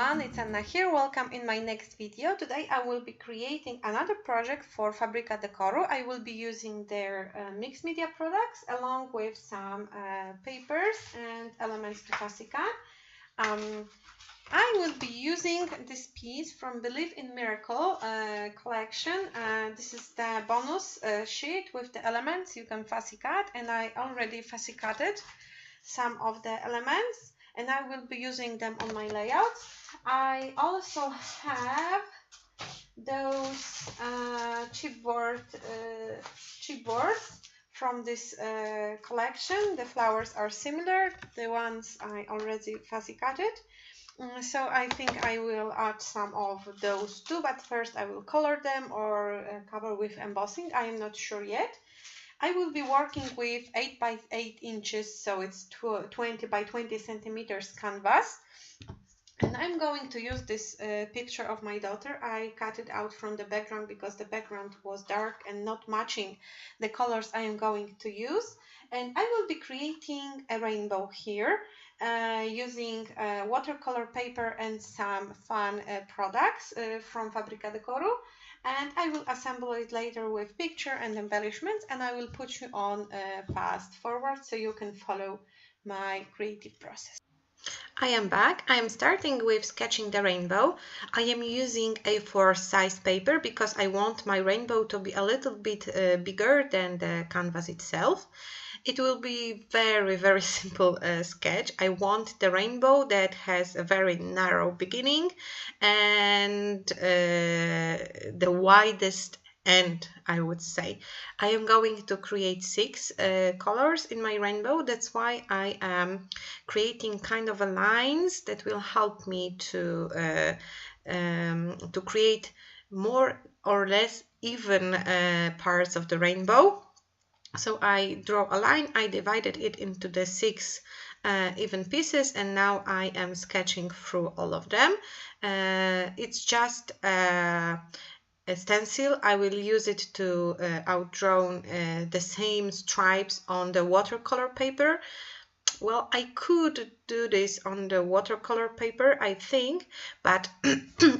everyone, it's Anna here. Welcome in my next video. Today I will be creating another project for Fabrika Decoru. I will be using their mixed media products along with some papers and elements to Fasikan. I will be using this piece from Believe in Miracle collection. This is the bonus sheet with the elements you can fussy cut, and I already fussy cutted some of the elements and I will be using them on my layouts. I also have those chipboards from this collection. The flowers are similar, the ones I already fussy cutted. So I think I will add some of those too, but first I will color them or cover with embossing. I am not sure yet. I will be working with 8 by 8 inches, so it's 20 by 20 centimeters canvas. And I'm going to use this picture of my daughter. I cut it out from the background because the background was dark and not matching the colors I am going to use. And I will be creating a rainbow here using watercolor paper and some fun products from Fabrika Decoru. And I will assemble it later with picture and embellishments, and I will put you on fast forward so you can follow my creative process. I am back. I am starting with sketching the rainbow. I am using A4 size paper because I want my rainbow to be a little bit bigger than the canvas itself. It will be very simple sketch. I want the rainbow that has a very narrow beginning and the widest end, I would say. I am going to create 6 colors in my rainbow. That's why I am creating kind of a lines that will help me to create more or less even parts of the rainbow. So I draw a line, I divided it into the 6 even pieces, and now I am sketching through all of them. It's just a stencil. I will use it to outdraw the same stripes on the watercolor paper. Well, I could do this on the watercolor paper, I think, but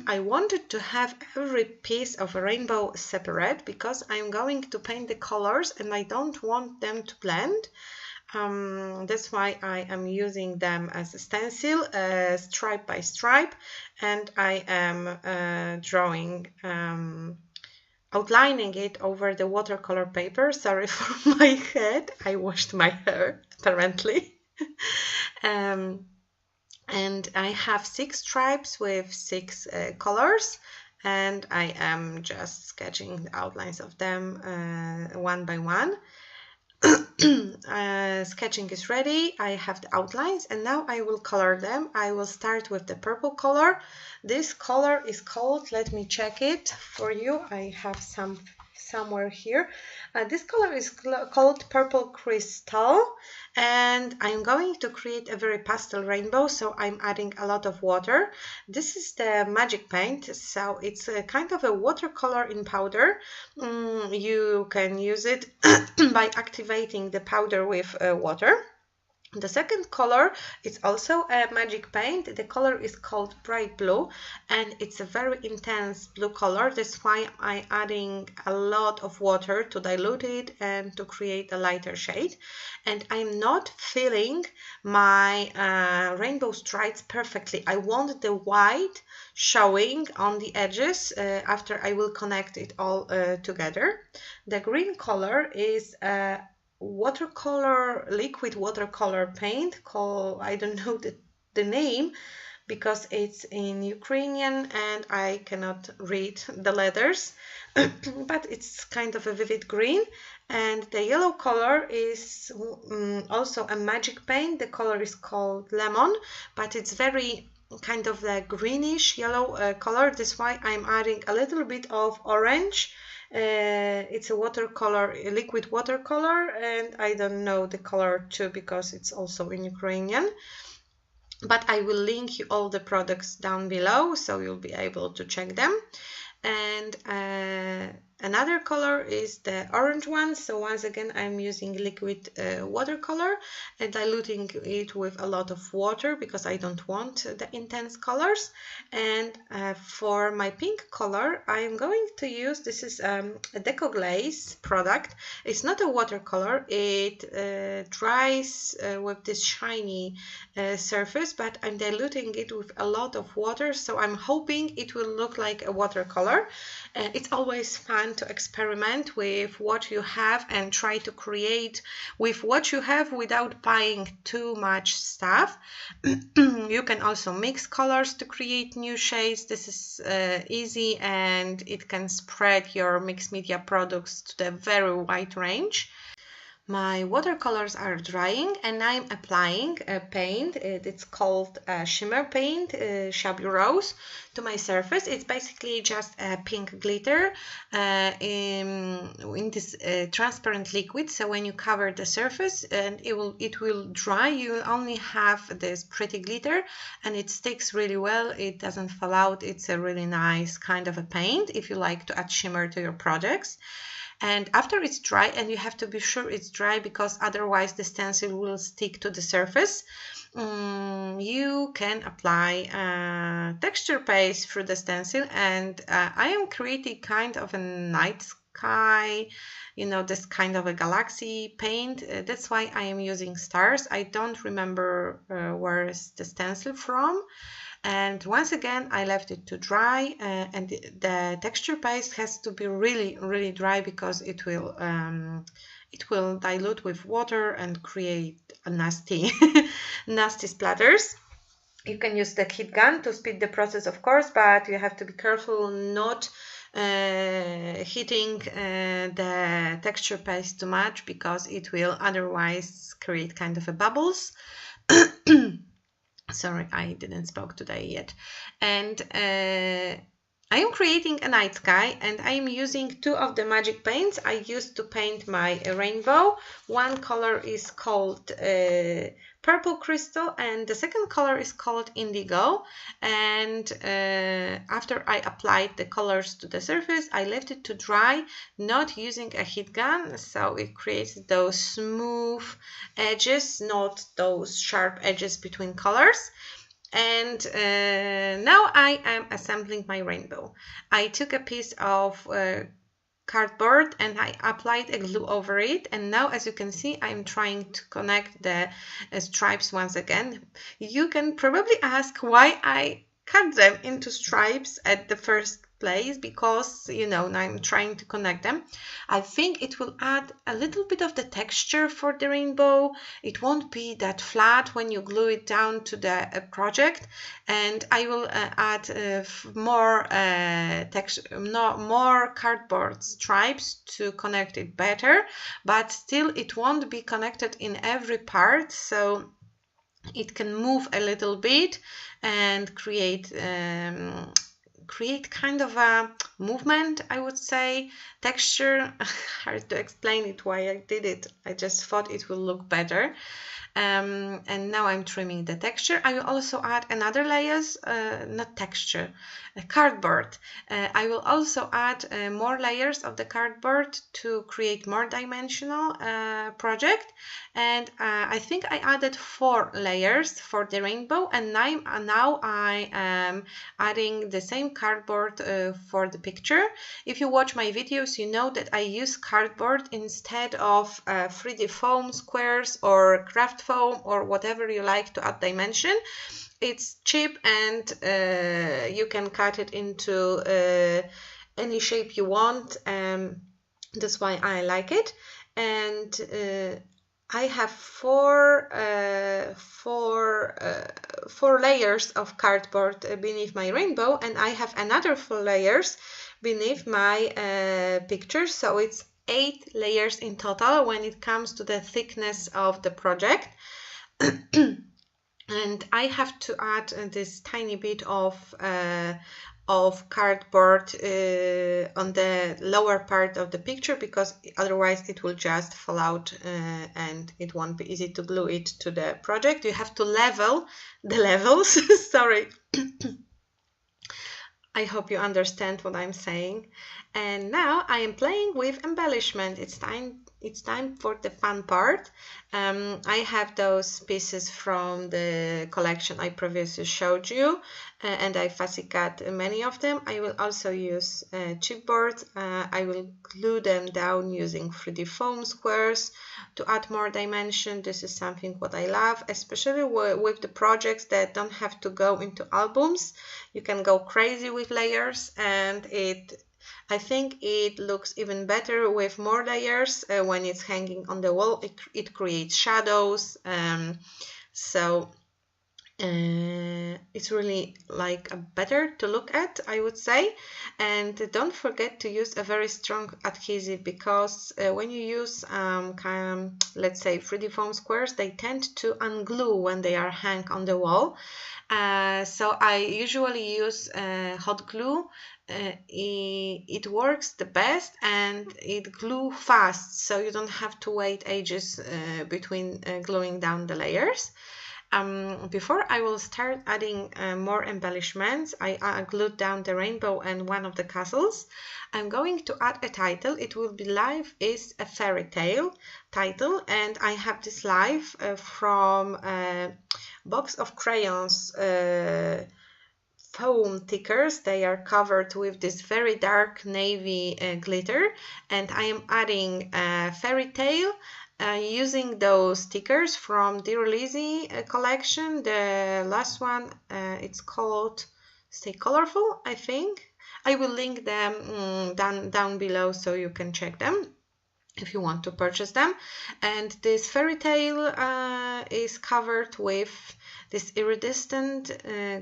I wanted to have every piece of a rainbow separate because I'm going to paint the colors and I don't want them to blend. That's why I am using them as a stencil, stripe by stripe, and I am drawing, outlining it over the watercolor paper. Sorry for my head, I washed my hair apparently. And I have 6 stripes with 6 colors, and I am just sketching the outlines of them one by one. Sketching is ready. I have the outlines and now I will color them. I will start with the purple color. This color is called, let me check it for you, I have somewhere here. This color is called Purple Crystal, and I'm going to create a very pastel rainbow, so I'm adding a lot of water. This is the magic paint, so it's a kind of a watercolor in powder. You can use it by activating the powder with water. The second color is also a magic paint. The color is called Bright Blue, and it's a very intense blue color. That's why I'm adding a lot of water to dilute it and to create a lighter shade. And I'm not filling my rainbow stripes perfectly. I want the white showing on the edges after I will connect it all together. The green color is watercolor, liquid watercolor paint called, I don't know the name because it's in Ukrainian and I cannot read the letters, but it's kind of a vivid green. And the yellow color is also a magic paint. The color is called Lemon, but it's very kind of the greenish yellow color. That's why I'm adding a little bit of orange. It's a watercolor, a liquid watercolor, and I don't know the color too because it's also in Ukrainian. But I will link you all the products down below so you'll be able to check them. And another color is the orange one. So once again, I'm using liquid watercolor and diluting it with a lot of water because I don't want the intense colors. And for my pink color, I'm going to use, this is a Deco Glaze product. It's not a watercolor, it dries with this shiny surface, but I'm diluting it with a lot of water, so I'm hoping it will look like a watercolor. It's always fun to experiment with what you have and try to create with what you have without buying too much stuff. You can also mix colors to create new shades. This is easy, and it can spread your mixed media products to the very wide range. My watercolors are drying and I'm applying a paint. It's called shimmer paint, Shabby Rose, to my surface. It's basically just a pink glitter in this transparent liquid. So when you cover the surface and it will dry, you will only have this pretty glitter, and it sticks really well. It doesn't fall out. It's a really nice kind of a paint if you like to add shimmer to your projects. And after it's dry, and you have to be sure it's dry because otherwise the stencil will stick to the surface, you can apply texture paste through the stencil. And I am creating kind of a night sky, you know, this kind of a galaxy paint. That's why I am using stars. I don't remember where is the stencil from. And once again, I left it to dry, and the texture paste has to be really, really dry because it will dilute with water and create a nasty, nasty splatters. You can use the heat gun to speed the process, of course, but you have to be careful not heating the texture paste too much because it will otherwise create kind of a bubbles. Sorry, I didn't speak today yet. And I am creating a night sky, and I am using two of the magic paints I used to paint my rainbow. One color is called Purple Crystal, and the second color is called Indigo. And after I applied the colors to the surface, I left it to dry, not using a heat gun, so it creates those smooth edges, not those sharp edges between colors. And now I am assembling my rainbow. I took a piece of cardboard and I applied a glue over it, and now as you can see I'm trying to connect the stripes once again. You can probably ask why I cut them into stripes at the first place, because you know now I'm trying to connect them. I think it will add a little bit of the texture for the rainbow. It won't be that flat when you glue it down to the project, and I will add more texture, more cardboard stripes to connect it better, but still it won't be connected in every part, so it can move a little bit and create kind of a movement, I would say, texture. Hard to explain it why I did it. I just thought it will look better. And now I'm trimming the texture. I will also add another layers, not texture, cardboard. I will also add more layers of the cardboard to create more dimensional project. And I think I added 4 layers for the rainbow, and now I am adding the same cardboard for the picture. If you watch my videos, you know that I use cardboard instead of 3D foam squares or craft foam or whatever you like to add dimension. It's cheap, and you can cut it into any shape you want. That's why I like it. And I have four layers of cardboard beneath my rainbow, and I have another 4 layers beneath my picture, so it's 8 layers in total when it comes to the thickness of the project. And I have to add this tiny bit of cardboard on the lower part of the picture, because otherwise it will just fall out and it won't be easy to glue it to the project. You have to level the levels. Sorry. I hope you understand what I'm saying. And now I am playing with embellishment. It's time for the fun part. I have those pieces from the collection I previously showed you, and I fussy cut many of them. I will also use chipboard. I will glue them down using 3D foam squares to add more dimension. This is something what I love, especially with the projects that don't have to go into albums. You can go crazy with layers, and I think it looks even better with more layers when it's hanging on the wall. It creates shadows, so it's really like better to look at, I would say. And don't forget to use a very strong adhesive, because when you use let's say 3D foam squares, they tend to unglue when they are hung on the wall. So I usually use hot glue. It works the best and it glue fast, so you don't have to wait ages between gluing down the layers. Before I will start adding more embellishments, I glued down the rainbow and one of the castles. I'm going to add a title. It will be Life is a Fairy Tale title, and I have this life from a box of crayons, foam stickers. They are covered with this very dark navy glitter, and I am adding a fairy tale using those stickers from Dear Lizzie collection. The last one, it's called Stay Colorful, I think. I will link them down below so you can check them if you want to purchase them. And this fairy tale is covered with this iridescent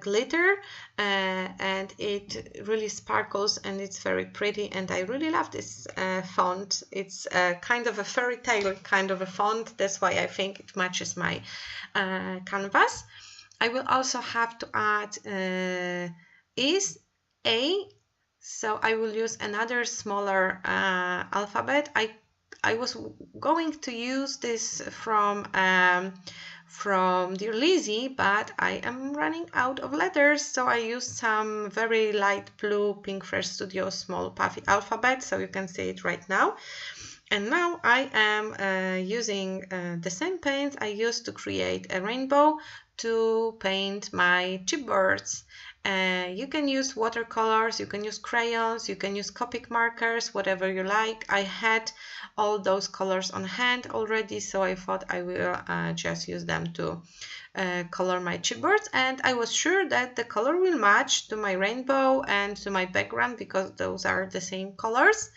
glitter, and it really sparkles and it's very pretty, and I really love this font. It's kind of a fairy tale kind of a font. That's why I think it matches my canvas. I will also have to add is A, so I will use another smaller alphabet. I was going to use this from Dear Lizzie, but I am running out of letters, so I used some very light blue Pink Fresh Studio small puffy alphabet, so you can see it right now. And now I am using the same paint I used to create a rainbow to paint my chipboards. You can use watercolors, you can use crayons, you can use Copic markers, whatever you like. I had all those colors on hand already, so I thought I will just use them to color my chipboards, and I was sure that the color will match to my rainbow and to my background because those are the same colors.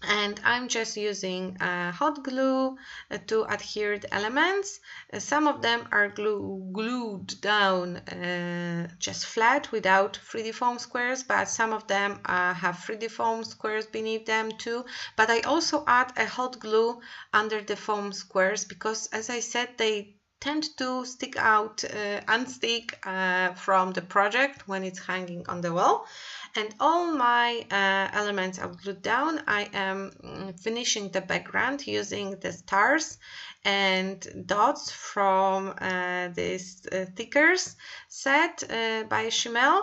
And I'm just using hot glue to adhere the elements. Some of them are glued down just flat without 3D foam squares, but some of them have 3D foam squares beneath them too. But I also add a hot glue under the foam squares because, as I said, they tend to stick out, unstick from the project when it's hanging on the wall. And all my elements are glued down. I am finishing the background using the stars and dots from this stickers set by Chimel.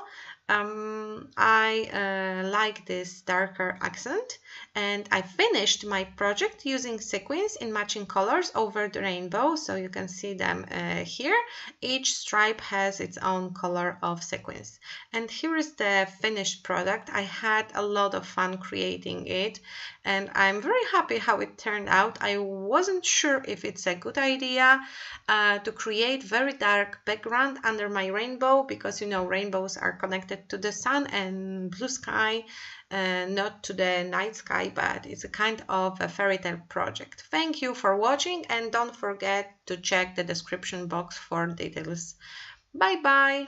I like this darker accent, and I finished my project using sequins in matching colors over the rainbow, so you can see them here. Each stripe has its own color of sequins. And here is the finished product. I had a lot of fun creating it, and I'm very happy how it turned out. I wasn't sure if it's a good idea to create very dark background under my rainbow, because you know rainbows are connected to the sun and blue sky, not to the night sky, but it's a kind of a fairy tale project. Thank you for watching, and don't forget to check the description box for details. Bye bye!